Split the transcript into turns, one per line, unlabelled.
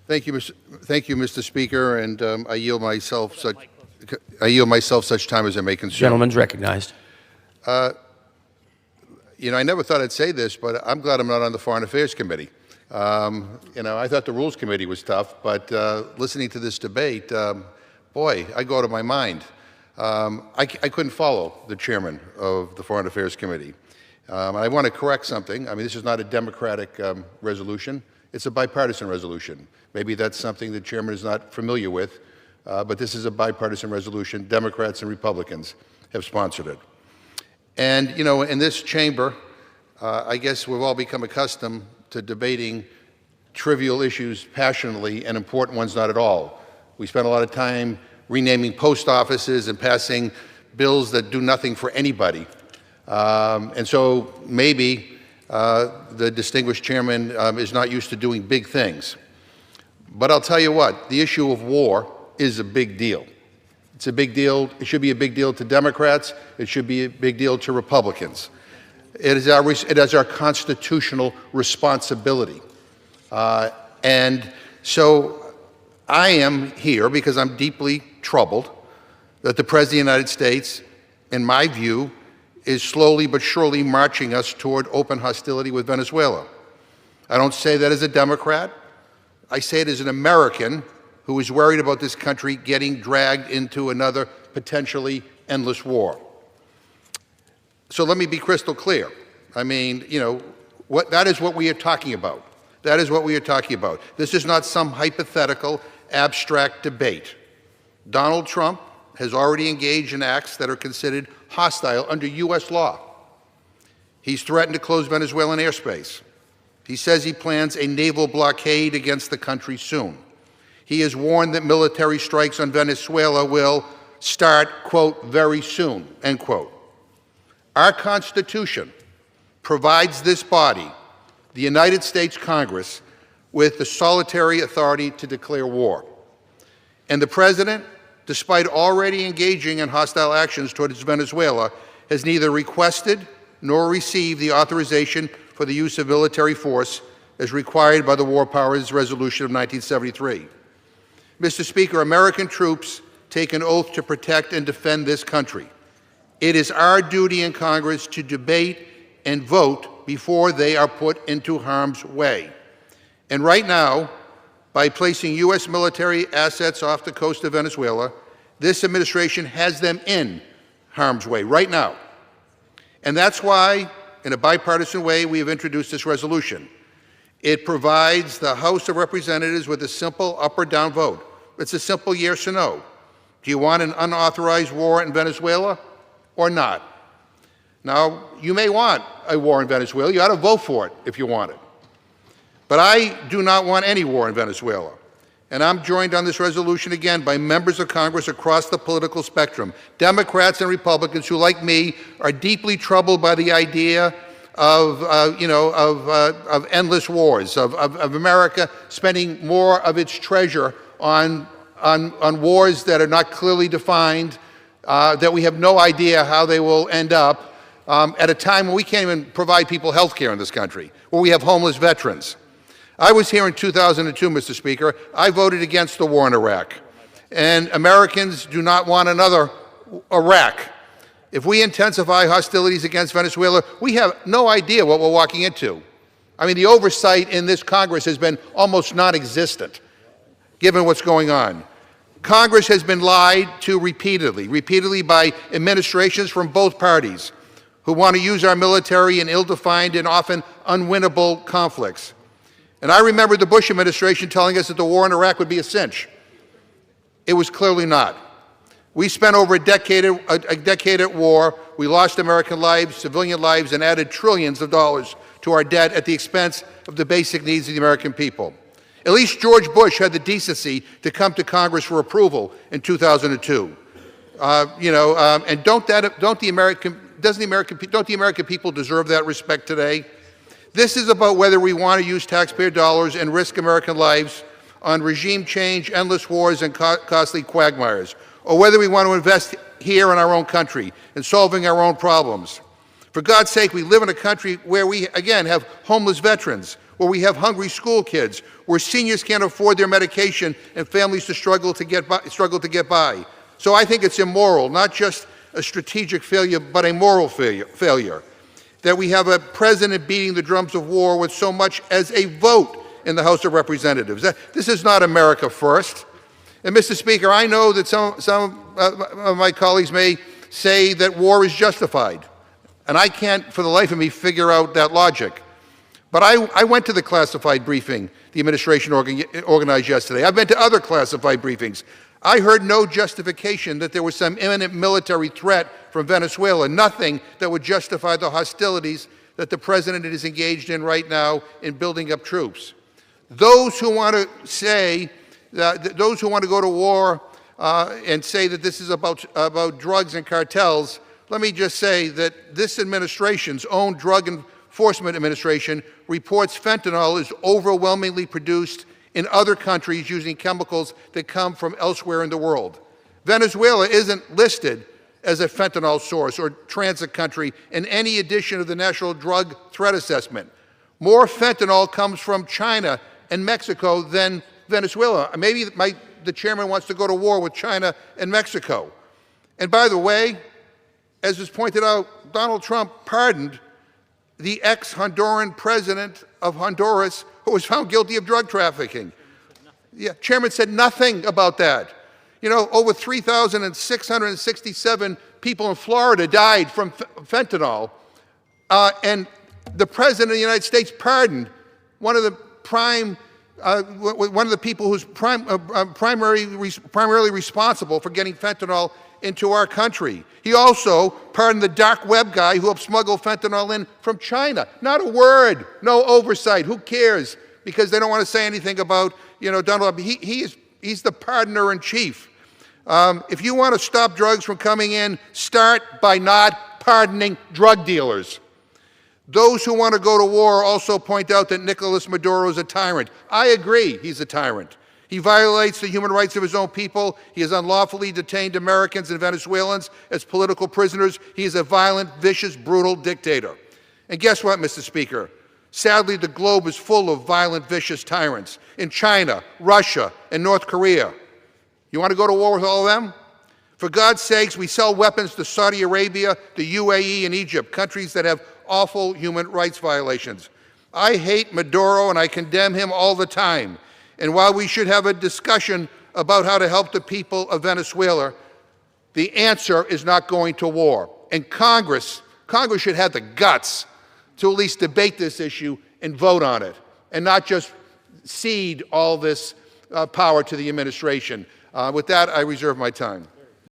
Thank you, Mr. Speaker, and I yield myself such time as I may consume.
Gentleman's recognized.
I never thought I'd say this, but I'm glad I'm not on the Foreign Affairs Committee. I thought the Rules Committee was tough, but listening to this debate, boy, I go out of my mind. I couldn't follow the chairman of the Foreign Affairs Committee. And I want to correct something. I mean, this is not a Democratic resolution. It's a bipartisan resolution. Maybe that's something the chairman is not familiar with, but this is a bipartisan resolution. Democrats and Republicans have sponsored it. And, in this chamber, I guess we've all become accustomed to debating trivial issues passionately and important ones not at all. We spend a lot of time renaming post offices and passing bills that do nothing for anybody. And so maybe the distinguished chairman is not used to doing big things. But I'll tell you what, the issue of war is a big deal. It's a big deal. It should be a big deal to Democrats. It should be a big deal to Republicans. It is our constitutional responsibility. And so I am here because I'm deeply troubled that the President of the United States, in my view, is slowly but surely marching us toward open hostility with Venezuela. I don't say that as a Democrat. I say it as an American who is worried about this country getting dragged into another potentially endless war. So let me be crystal clear. I mean, that is what we are talking about. That is what we are talking about. This is not some hypothetical, abstract debate. Donald Trump has already engaged in acts that are considered hostile under U.S. law. He's threatened to close Venezuelan airspace. He says he plans a naval blockade against the country soon. He has warned that military strikes on Venezuela will start, quote, very soon, end quote. Our Constitution provides this body, the United States Congress, with the solitary authority to declare war. And the President, despite already engaging in hostile actions towards Venezuela, has neither requested nor received the authorization for the use of military force as required by the War Powers Resolution of 1973. Mr. Speaker, American troops take an oath to protect and defend this country. It is our duty in Congress to debate and vote before they are put into harm's way. And right now, by placing U.S. military assets off the coast of Venezuela, this administration has them in harm's way right now. And that's why, in a bipartisan way, we have introduced this resolution. It provides the House of Representatives with a simple up or down vote. It's a simple yes or no. Do you want an unauthorized war in Venezuela or not? Now, you may want a war in Venezuela. You ought to vote for it if you want it. But I do not want any war in Venezuela. And I'm joined on this resolution again by members of Congress across the political spectrum, Democrats and Republicans who, like me, are deeply troubled by the idea of endless wars, of America spending more of its treasure on wars that are not clearly defined, that we have no idea how they will end up, at a time when we can't even provide people health care in this country, where we have homeless veterans. I was here in 2002, Mr. Speaker. I voted against the war in Iraq. And Americans do not want another Iraq. If we intensify hostilities against Venezuela, we have no idea what we're walking into. I mean, the oversight in this Congress has been almost non-existent, given what's going on. Congress has been lied to repeatedly by administrations from both parties who want to use our military in ill-defined and often unwinnable conflicts. And I remember the Bush administration telling us that the war in Iraq would be a cinch. It was clearly not. We spent over a decade at war. We lost American lives, civilian lives, and added trillions of dollars to our debt at the expense of the basic needs of the American people. At least George Bush had the decency to come to Congress for approval in 2002. And don't the American people deserve that respect today? This is about whether we want to use taxpayer dollars and risk American lives on regime change, endless wars, and costly quagmires, or whether we want to invest here in our own country in solving our own problems. For God's sake, we live in a country where we, again, have homeless veterans, where we have hungry school kids, where seniors can't afford their medication and families to struggle to get by. So I think it's immoral, not just a strategic failure, but a moral failure, that we have a president beating the drums of war with so much as a vote in the House of Representatives. This is not America first. And Mr. Speaker, I know that some of my colleagues may say that war is justified, and I can't for the life of me figure out that logic. But I went to the classified briefing the administration organized yesterday. I've been to other classified briefings. I heard no justification that there was some imminent military threat from Venezuela, nothing that would justify the hostilities that the president is engaged in right now in building up troops. Those who want to say, those who want to go to war and say that this is about drugs and cartels, let me just say that this administration's own Drug Enforcement Administration reports fentanyl is overwhelmingly produced in other countries using chemicals that come from elsewhere in the world. Venezuela isn't listed as a fentanyl source or transit country in any edition of the National Drug Threat Assessment. More fentanyl comes from China and Mexico than Venezuela. Maybe the chairman wants to go to war with China and Mexico. And by the way, as was pointed out, Donald Trump pardoned the ex-Honduran president of Honduras who was found guilty of drug trafficking. Yeah, chairman said nothing about that. You know, over 3,667 people in Florida died from fentanyl, and the president of the United States pardoned one of the people who's primarily responsible for getting fentanyl into our country. He also pardoned the dark web guy who helped smuggle fentanyl in from China. Not a word, no oversight. Who cares? Because they don't want to say anything about, Donald Trump. He's the pardoner in chief. If you want to stop drugs from coming in, start by not pardoning drug dealers. Those who want to go to war also point out that Nicolas Maduro is a tyrant. I agree, he's a tyrant. He violates the human rights of his own people. He has unlawfully detained Americans and Venezuelans as political prisoners. He is a violent, vicious, brutal dictator. And guess what, Mr. Speaker? Sadly, the globe is full of violent, vicious tyrants in China, Russia, and North Korea. You want to go to war with all of them? For God's sakes, we sell weapons to Saudi Arabia, the UAE, and Egypt, countries that have awful human rights violations. I hate Maduro and I condemn him all the time. And while we should have a discussion about how to help the people of Venezuela, the answer is not going to war. And Congress should have the guts to at least debate this issue and vote on it, and not just cede all this power to the administration. With that, I reserve my time.